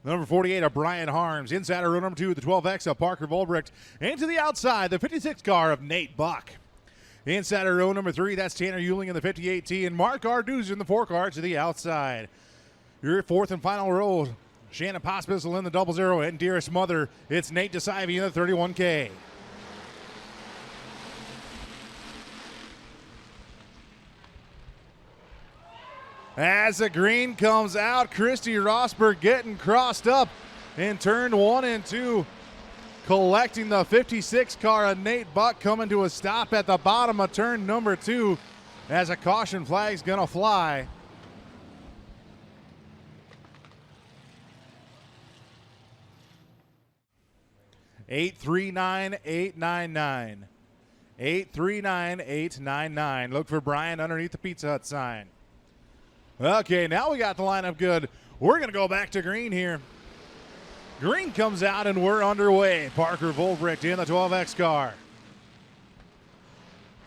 Number 48 of Brian Harms. Inside of row number 2, the 12X of Parker Volbricht. And to the outside, the 56 car of Nate Buck. Inside of row number 3, that's Tanner Euling in the 58T and Mark Arduzer in the 4 car to the outside. Your fourth and final row, Shannon Pospisil in the 00 and Dearest Mother, it's Nate DeSivey in the 31K. As the green comes out, Christy Rosberg getting crossed up in turn 1 and 2. Collecting the 56 car of Nate Buck, coming to a stop at the bottom of turn number 2 as a caution flag's gonna fly. $839,899. $839,899. Look for Brian underneath the Pizza Hut sign. Okay, now we got the lineup good. We're gonna go back to green here. Green comes out and we're underway. Parker Volbricht in the 12X car.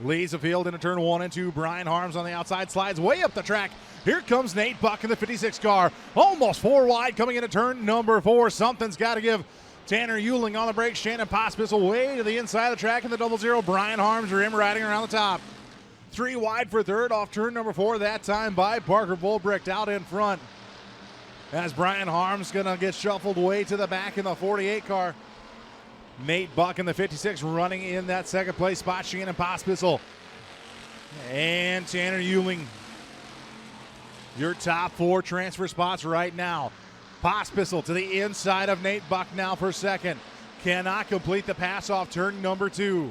Leads the field into turn 1 and 2. Brian Harms on the outside, slides way up the track. Here comes Nate Buck in the 56 car. Almost 4 wide coming into turn number 4. Something's got to give. Tanner Euling on the brakes. Shannon Pospisil way to the inside of the track in the 00. Brian Harms rim riding around the top. 3 wide for third off turn number 4. That time by Parker Volbricht out in front. As Brian Harms gonna get shuffled way to the back in the 48 car. Nate Buck in the 56 running in that second place spot. Shannon Pospisil and Tanner Euling. Your top 4 transfer spots right now. Pospisil to the inside of Nate Buck now for second. Cannot complete the pass off turn number 2.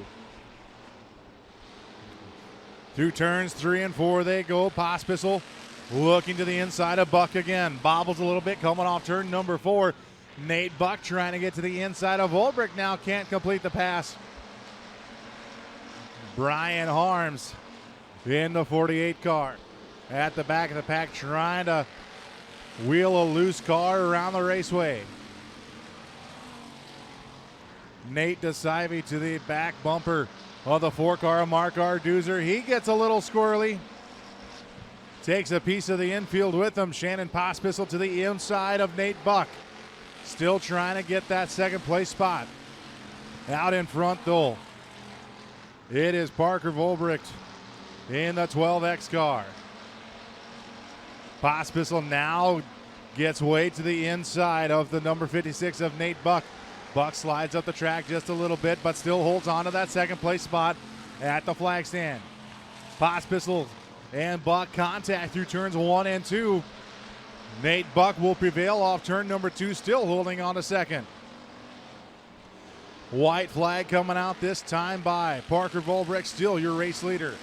Through turns 3 and 4 they go. Pospisil looking to the inside of Buck again. Bobbles a little bit coming off turn number 4. Nate Buck trying to get to the inside of Volbricht now. Can't complete the pass. Brian Harms in the 48 car. At the back of the pack trying to wheel a loose car around the raceway. Nate DeSivey to the back bumper of the 4 car of Mark Arduzer. He gets a little squirrely. Takes a piece of the infield with him. Shannon Pospisil to the inside of Nate Buck. Still trying to get that second place spot. Out in front though, it is Parker Volbricht in the 12X car. Pospisil now gets way to the inside of the number 56 of Nate Buck. Buck slides up the track just a little bit, but still holds on to that second place spot at the flag stand. Pospisil and Buck contact through turns 1 and 2. Nate Buck will prevail off turn number 2, still holding on to second. White flag coming out this time by Parker Volbricht, still your race leader.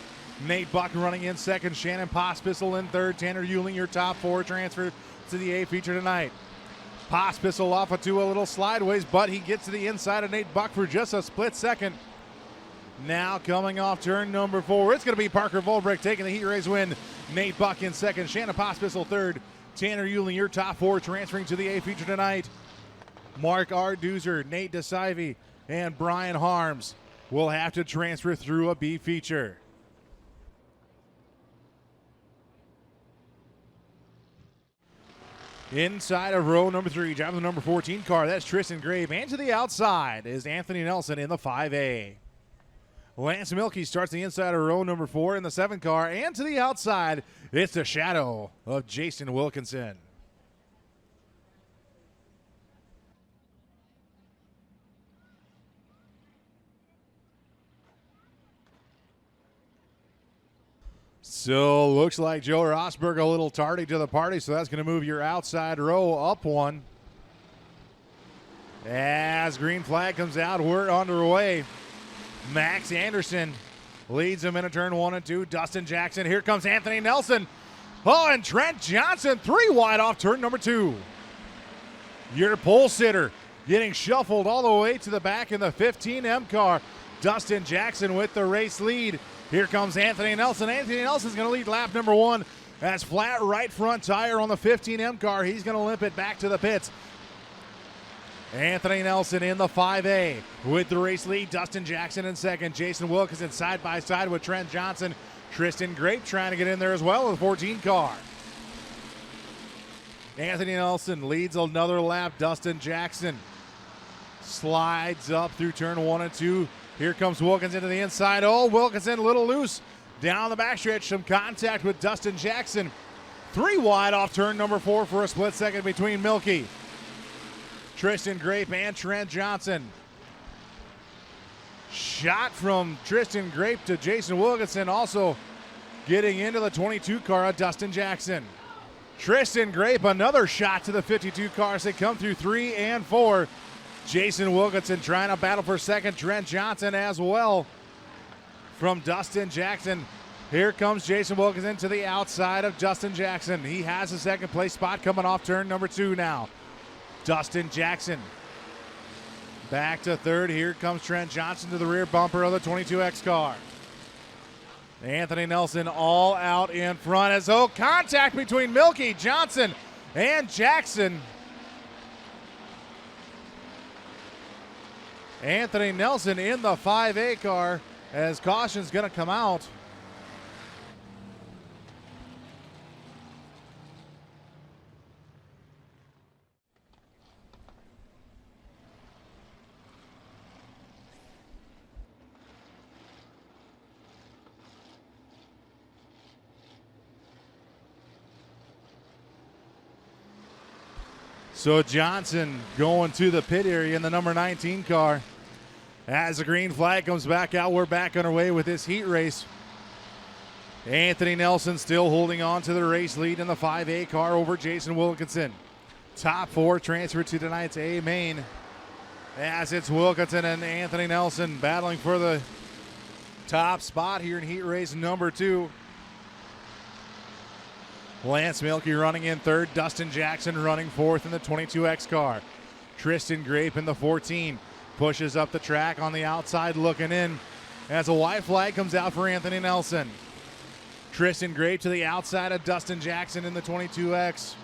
Nate Buck running in second, Shannon Pospisil in third, Tanner Euling your top 4 transfer to the A feature tonight. Pospisil off a 2 a little slideways, but he gets to the inside of Nate Buck for just a split second. Now coming off turn number 4, it's going to be Parker Volbricht taking the heat race win. Nate Buck in second, Shannon Pospisil third, Tanner Euling your top 4 transferring to the A feature tonight. Mark Arduzer, Nate DeSivey, and Brian Harms will have to transfer through a B feature. Inside of row number 3, driving the number 14 car, that's Tristan Grave. And to the outside is Anthony Nelson in the 5A. Lance Milkey starts the inside of row number 4 in the 7 car. And to the outside, it's the shadow of Jason Wilkinson. So looks like Joe Rosberg a little tardy to the party, so that's going to move your outside row up 1. As green flag comes out, we're underway. Max Anderson leads him into turn 1 and 2. Dustin Jackson, here comes Anthony Nelson. Oh, and Trent Johnson 3 wide off turn number 2. Your pole sitter getting shuffled all the way to the back in the 15M car. Dustin Jackson with the race lead. Here comes Anthony Nelson. Anthony Nelson's going to lead lap number 1. That's flat right front tire on the 15M car. He's going to limp it back to the pits. Anthony Nelson in the 5A with the race lead. Dustin Jackson in second. Jason Wilkinson side by side with Trent Johnson. Tristan Grape trying to get in there as well with the 14 car. Anthony Nelson leads another lap. Dustin Jackson slides up through turn 1 and 2. Here comes Wilkinson to the inside. Oh, Wilkinson a little loose. Down the backstretch, some contact with Dustin Jackson. 3 wide off turn number 4 for a split second between Milky, Tristan Grape, and Trent Johnson. Shot from Tristan Grape to Jason Wilkinson, also getting into the 22 car of Dustin Jackson. Tristan Grape, another shot to the 52 car as they come through 3 and 4. Jason Wilkinson trying to battle for second. Trent Johnson as well from Dustin Jackson. Here comes Jason Wilkinson to the outside of Dustin Jackson. He has a second place spot coming off turn number 2 now. Dustin Jackson back to third. Here comes Trent Johnson to the rear bumper of the 22X car. Anthony Nelson all out in front as contact between Milky, Johnson, and Jackson. Anthony Nelson in the 5A car as caution's going to come out. So Johnson going to the pit area in the number 19 car. As the green flag comes back out, we're back underway with this heat race. Anthony Nelson still holding on to the race lead in the 5A car over Jason Wilkinson. Top 4 transfer to tonight's A main as it's Wilkinson and Anthony Nelson battling for the top spot here in heat race number 2. Lance Milky running in third. Dustin Jackson running fourth in the 22X car. Tristan Grape in the 14 pushes up the track on the outside looking in as a white flag comes out for Anthony Nelson. Tristan Grape to the outside of Dustin Jackson in the 22X.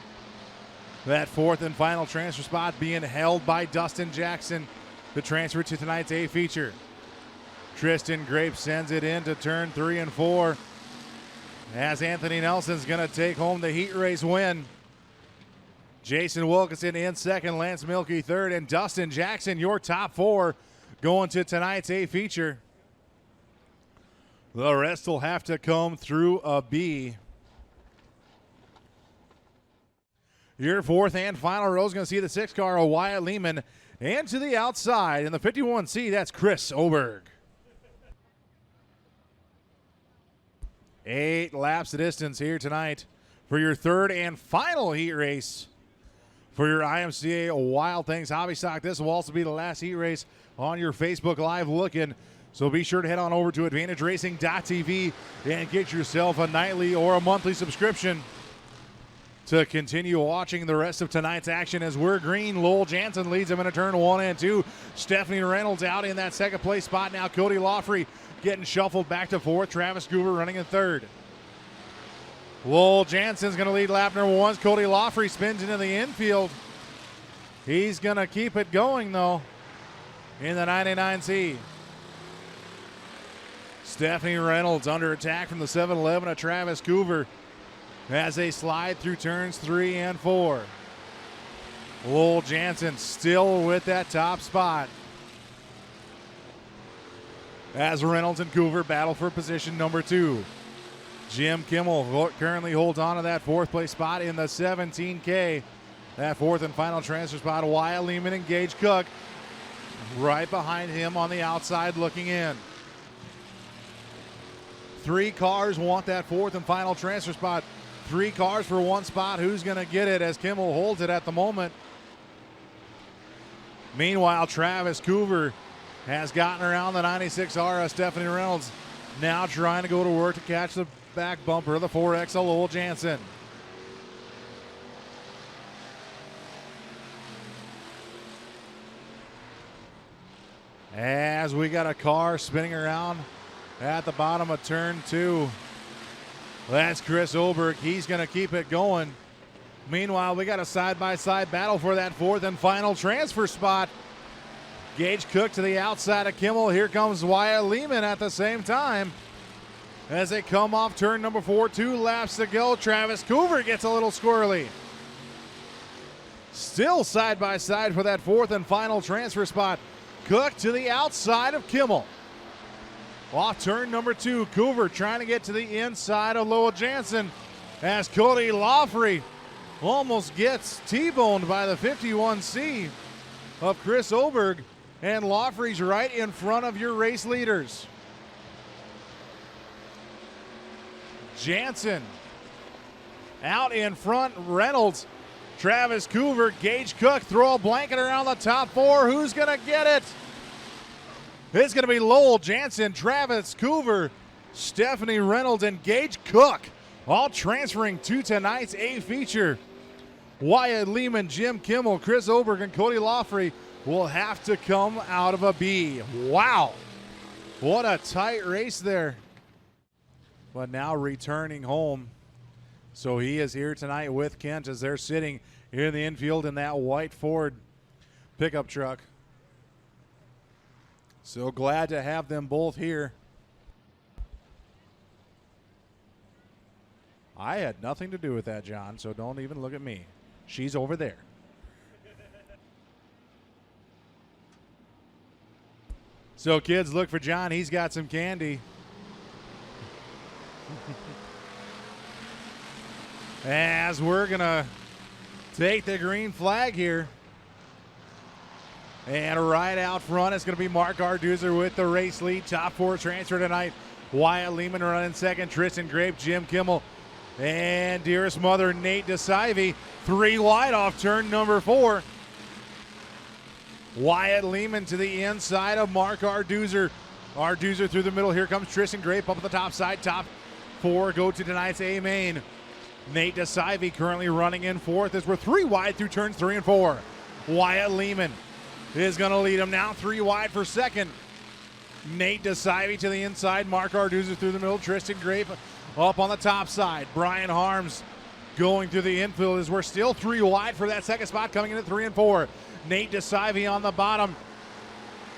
That fourth and final transfer spot being held by Dustin Jackson, the transfer to tonight's A feature. Tristan Grape sends it into turn 3 and 4. As Anthony Nelson's going to take home the heat race win. Jason Wilkinson in second, Lance Milky third, and Dustin Jackson, your top 4 going to tonight's A feature. The rest will have to come through a B. Your fourth and final row is going to see the 6 car of Wyatt Lehman, and to the outside in the 51C, that's Chris Oberg. 8 laps of distance here tonight for your third and final heat race for your IMCA Wild Things Hobby Stock. This will also be the last heat race on your Facebook Live looking. So be sure to head on over to AdvantageRacing.tv and get yourself a nightly or a monthly subscription to continue watching the rest of tonight's action as we're green. Lowell Jansen leads them into turn 1 and 2. Stephanie Reynolds out in that second place spot now. Cody Lawfrey getting shuffled back to 4th. Travis Goober running in 3rd. Lowell Jansen's going to lead lap number 1. Cody Lawfrey spins into the infield. He's going to keep it going, though, in the 99C. Stephanie Reynolds under attack from the 7-11 of Travis Goober as they slide through turns 3 and 4. Lowell Jansen still with that top spot as Reynolds and Coover battle for position number 2. Jim Kimmel currently holds on to that 4th place spot in the 17K. That 4th and final transfer spot, Wyatt Lehman and Gage Cook right behind him on the outside looking in. 3 cars want that 4th and final transfer spot. 3 cars for 1 spot. Who's going to get it as Kimmel holds it at the moment? Meanwhile, Travis Coover has gotten around the 96R of Stephanie Reynolds. Now trying to go to work to catch the back bumper of the 4X of Lowell Jansen. As we got a car spinning around at the bottom of turn 2. That's Chris Oberg. He's going to keep it going. Meanwhile, we got a side-by-side battle for that 4th and final transfer spot. Gage Cook to the outside of Kimmel. Here comes Wyatt Lehman at the same time. As they come off turn number 4, 2 laps to go. Travis Coover gets a little squirrely. Still side by side for that fourth and final transfer spot. Cook to the outside of Kimmel. Off turn number 2, Coover trying to get to the inside of Lowell Jansen as Cody Loffrey almost gets T-boned by the 51C of Chris Oberg, and Loffrey's right in front of your race leaders. Jansen out in front, Reynolds, Travis Coover, Gage Cook, throw a blanket around the top 4. Who's gonna get it? It's going to be Lowell Jansen, Travis Coover, Stephanie Reynolds, and Gage Cook, all transferring to tonight's A feature. Wyatt Lehman, Jim Kimmel, Chris Oberg, and Cody Loffrey will have to come out of a B. Wow, what a tight race there. But now returning home. So he is here tonight with Kent as they're sitting here in the infield in that white Ford pickup truck. So glad to have them both here. I had nothing to do with that, John, so don't even look at me. She's over there. So kids, look for John. He's got some candy. As we're going to take the green flag here. And right out front, it's going to be Mark Arduzer with the race lead. Top 4 transfer tonight. Wyatt Lehman running second. Tristan Grape, Jim Kimmel, and dearest mother, Nate DeSivey. 3 wide off turn number 4. Wyatt Lehman to the inside of Mark Arduzer. Arduzer through the middle. Here comes Tristan Grape up at the top side. Top 4 go to tonight's A main. Nate DeSivey currently running in 4th as we're 3 wide through turns 3 and 4. Wyatt Lehman is going to lead him now 3 wide for 2nd. Nate DeSivey to the inside. Mark Arduza through the middle. Tristan Grape up on the top side. Brian Harms going through the infield as we're still 3 wide for that 2nd spot, coming in at 3 and 4. Nate DeSivey on the bottom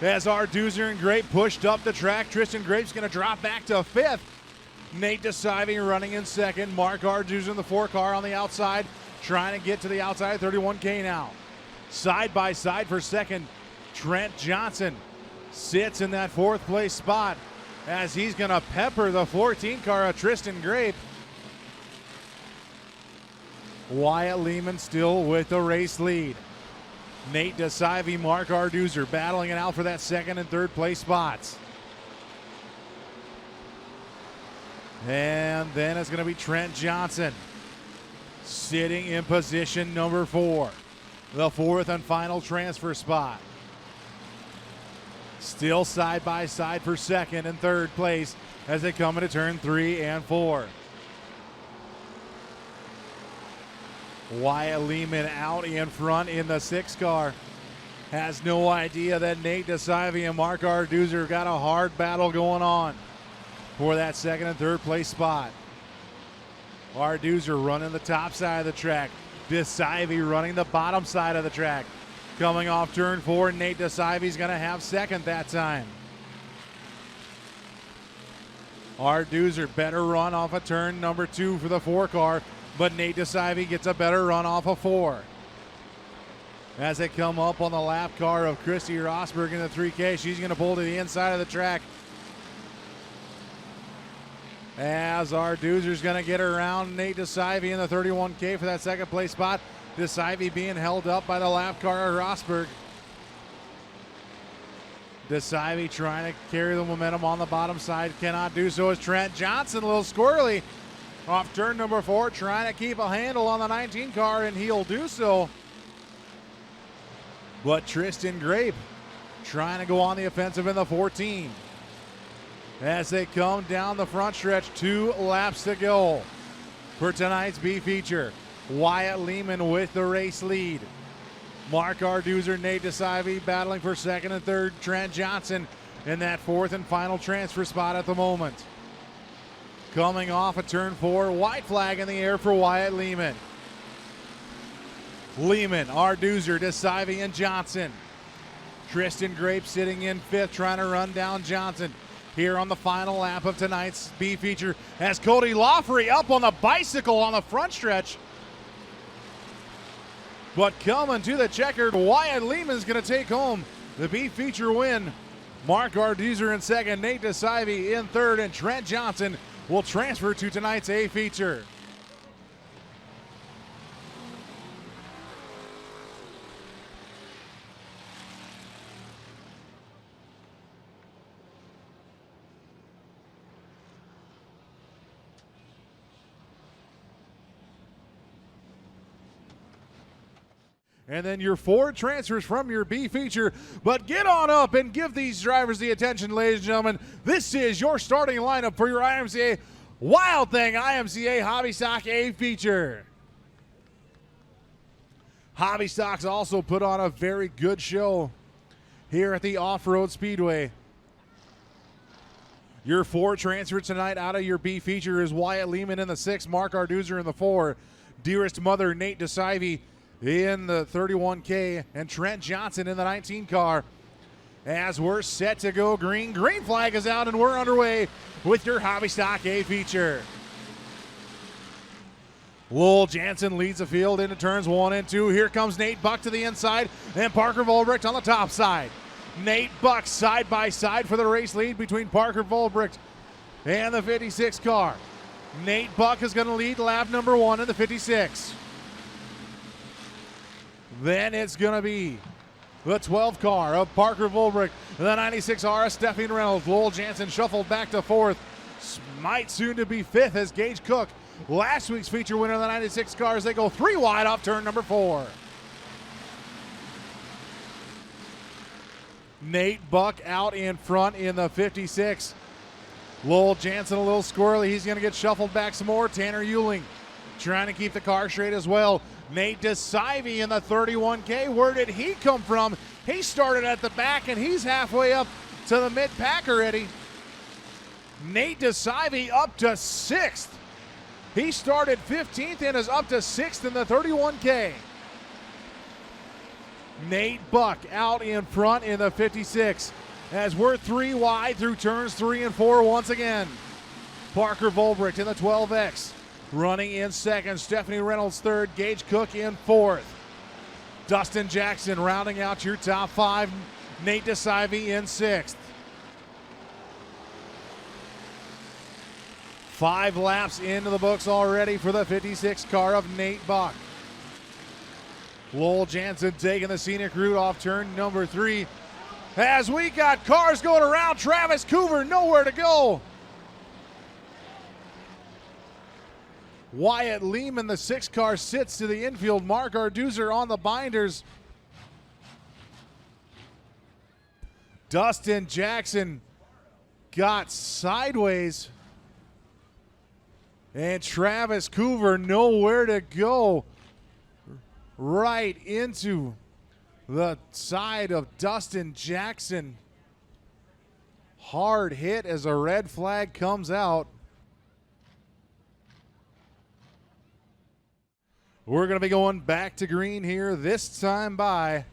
as Arduza and Grape pushed up the track. Tristan Grape's going to drop back to 5th. Nate DeSivey running in 2nd. Mark Arduza in the 4 car on the outside, trying to get to the outside 31K now. Side by side for 2nd, Trent Johnson sits in that 4th place spot as he's going to pepper the 14 car of Tristan Grape. Wyatt Lehman still with the race lead. Nate DeSivey, Mark Arduzer battling it out for that 2nd and 3rd place spots. And then it's going to be Trent Johnson sitting in position number 4. The 4th and final transfer spot. Still side by side for 2nd and 3rd place as they come into turn 3 and 4. Wyatt Lehman out in front in the 6 car. Has no idea that Nate DeSivey and Mark Arduzer have got a hard battle going on for that 2nd and 3rd place spot. Arduzer running the top side of the track. DeSivey running the bottom side of the track. Coming off turn 4, Nate DeSivey's going to have 2nd that time. Arduzer better run off of turn number 2 for the 4 car, but Nate DeSivey gets a better run off of 4. As they come up on the lap car of Christy Rosberg in the 3K, she's going to pull to the inside of the track. As Arduzer's going to get around Nate DeSivey in the 31K for that 2nd place spot. DeSivey being held up by the lap car of Rosberg. DeSivey trying to carry the momentum on the bottom side. Cannot do so as Trent Johnson, a little squirrely off turn number 4, trying to keep a handle on the 19 car, and he'll do so. But Tristan Grape trying to go on the offensive in the 14. As they come down the front stretch, 2 laps to go for tonight's B feature. Wyatt Lehman with the race lead. Mark Arduzer, Nate DeSivey battling for 2nd and 3rd. Trent Johnson in that 4th and final transfer spot at the moment. Coming off of turn 4, white flag in the air for Wyatt Lehman. Lehman, Arduzer, DeSivey, and Johnson. Tristan Grape sitting in 5th, trying to run down Johnson here on the final lap of tonight's B feature as Cody Loffrey up on the bicycle on the front stretch. But coming to the checkered, Wyatt Lehman's going to take home the B feature win. Mark Arduzer in second, Nate DeSive in third, and Trent Johnson will transfer to tonight's A feature. And then your 4 transfers from your B feature. But get on up and give these drivers the attention, ladies and gentlemen. This is your starting lineup for your IMCA Wild Thing IMCA Hobby Stock A feature. Hobby Stocks also put on a very good show here at the Off-Road Speedway. Your 4 transfers tonight out of your B feature is Wyatt Lehman in the 6, Mark Arduzer in the 4, Dearest Mother Nate DeSive in the 31K, and Trent Johnson in the 19 car. As we're set to go green, green flag is out and we're underway with your Hobby Stock A feature. Lowell Jansen leads the field into turns 1 and 2. Here comes Nate Buck to the inside and Parker Volbricht on the top side. Nate Buck side by side for the race lead between Parker Volbricht and the 56 car. Nate Buck is going to lead lap number 1 in the 56. Then it's going to be the 12 car of Parker Volbricht, the 96 R of Stephanie Reynolds. Lowell Jansen shuffled back to 4th, might soon to be 5th as Gage Cook, last week's feature winner of the 96 cars, they go 3 wide off turn number 4. Nate Buck out in front in the 56. Lowell Jansen a little squirrely. He's going to get shuffled back some more. Tanner Euling trying to keep the car straight as well. Nate DeSive in the 31K. Where did he come from? He started at the back and he's halfway up to the mid-pack already. Nate DeSive up to 6th. He started 15th and is up to 6th in the 31K. Nate Buck out in front in the 56 as we're 3 wide through turns 3 and 4 once again. Parker Volbricht in the 12X. Running in second, Stephanie Reynolds third, Gage Cook in 4th. Dustin Jackson rounding out your top 5, Nate DeSive in 6th. 5 laps into the books already for the 56 car of Nate Buck. Lowell Jansen taking the scenic route off turn number 3. As we got cars going around, Travis Coover nowhere to go. Wyatt Lehman, the 6 car, sits to the infield. Mark Arduzer on the binders. Dustin Jackson got sideways. And Travis Coover nowhere to go. Right into the side of Dustin Jackson. Hard hit as a red flag comes out. We're going to be going back to green here, this time by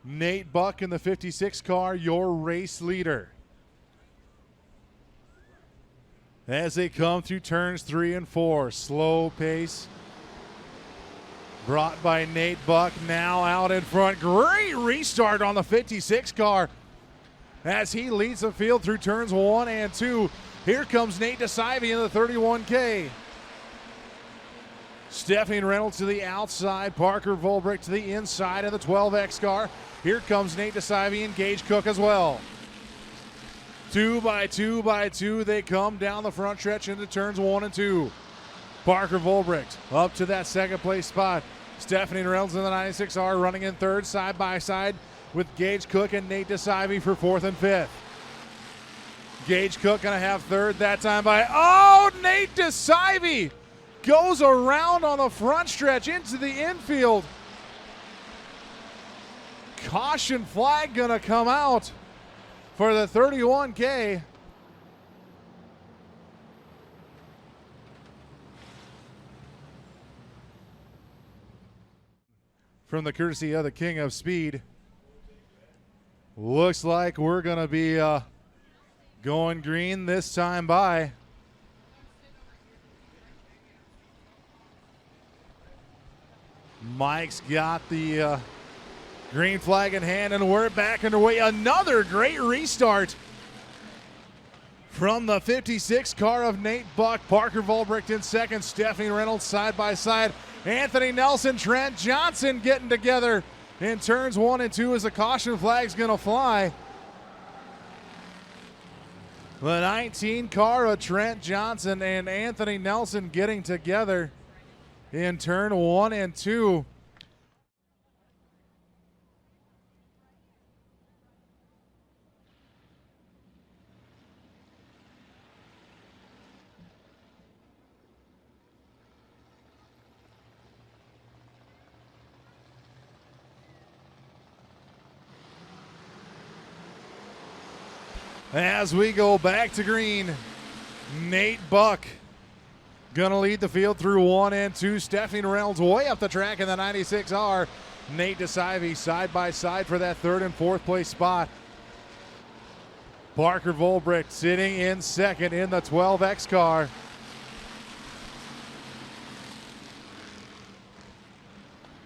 Nate Buck in the 56 car, your race leader. As they come through turns 3 and 4, slow pace. Brought by Nate Buck, now out in front. Great restart on the 56 car as he leads the field through turns 1 and 2. Here comes Nate DeSive in the 31K. Stephanie Reynolds to the outside, Parker Volbricht to the inside of the 12X car. Here comes Nate DeSive and Gage Cook as well. 2 by 2 by 2, they come down the front stretch into turns 1 and 2. Parker Volbricht up to that second place spot. Stephanie Reynolds in the 96R running in third, side by side with Gage Cook and Nate DeSive for 4th and 5th. Gage Cook gonna have third that time by, oh, Nate DeSive goes around on the front stretch into the infield. Caution flag gonna come out for the 31K. From the courtesy of the King of Speed. Looks like we're gonna be going green this time by Mike's got the green flag in hand, and we're back underway. Another great restart from the 56 car of Nate Buck. Parker Volbricht in second, Stephanie Reynolds side by side. Anthony Nelson, Trent Johnson getting together in turns 1 and 2 as the caution flag's gonna fly. The 19 car of Trent Johnson and Anthony Nelson getting together in turn 1 and 2. As we go back to green, Nate Buck gonna lead the field through 1 and 2. Stephanie Reynolds way up the track in the 96R. Nate DeSivey side by side for that 3rd and 4th place spot. Parker Volbricht sitting in second in the 12X car.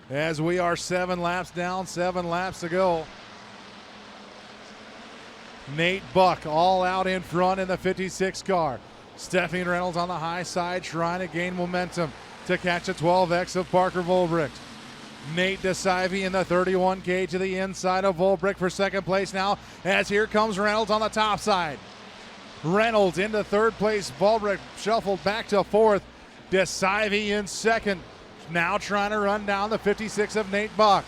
As we are 7 laps down, 7 laps to go. Nate Buck all out in front in the 56 car. Stephanie Reynolds on the high side trying to gain momentum to catch a 12X of Parker Volbricht. Nate DeSivey in the 31K to the inside of Volbricht for second place now, as here comes Reynolds on the top side. Reynolds into 3rd place. Volbricht shuffled back to 4th. DeSivey in second. Now trying to run down the 56 of Nate Buck.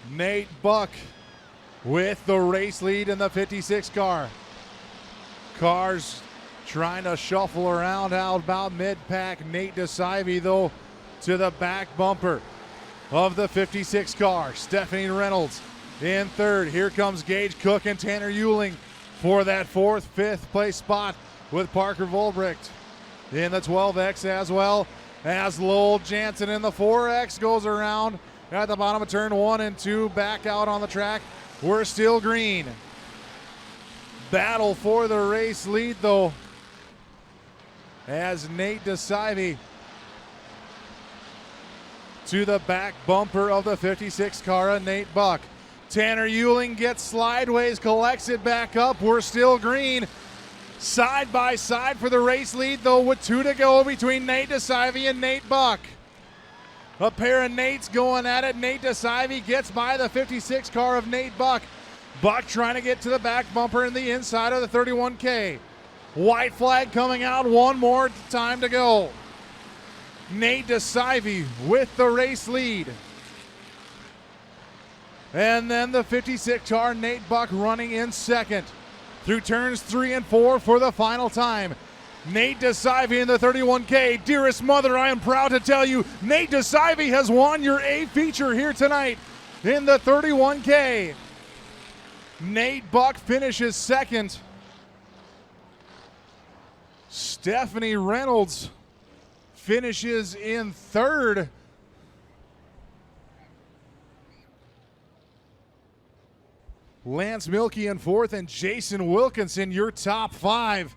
Nate Buck with the race lead in the 56 car. Cars trying to shuffle around out about mid-pack. Nate DeSivey, though, to the back bumper of the 56 car. Stephanie Reynolds in 3rd. Here comes Gage Cook and Tanner Euling for that 4th, 5th place spot with Parker Volbricht in the 12X, as well as Lowell Jansen in the 4X goes around at the bottom of turn 1 and 2, back out on the track. We're still green. Battle for the race lead, though, as Nate DeSivey to the back bumper of the 56 car of Nate Buck. Tanner Euling gets slideways, collects it back up. We're still green. Side by side for the race lead, though, with 2 to go between Nate DeSivey and Nate Buck. A pair of Nates going at it. Nate DeSivey gets by the 56 car of Nate Buck. Buck trying to get to the back bumper in the inside of the 31K. White flag coming out, 1 more time to go. Nate DeSivey with the race lead. And then the 56 car, Nate Buck running in second through turns 3 and 4 for the final time. Nate DeSivey in the 31K. Dearest mother, I am proud to tell you, Nate DeSivey has won your A feature here tonight in the 31K. Nate Buck finishes second. Stephanie Reynolds finishes in 3rd. Lance Milkey in 4th, and Jason Wilkinson, your top 5.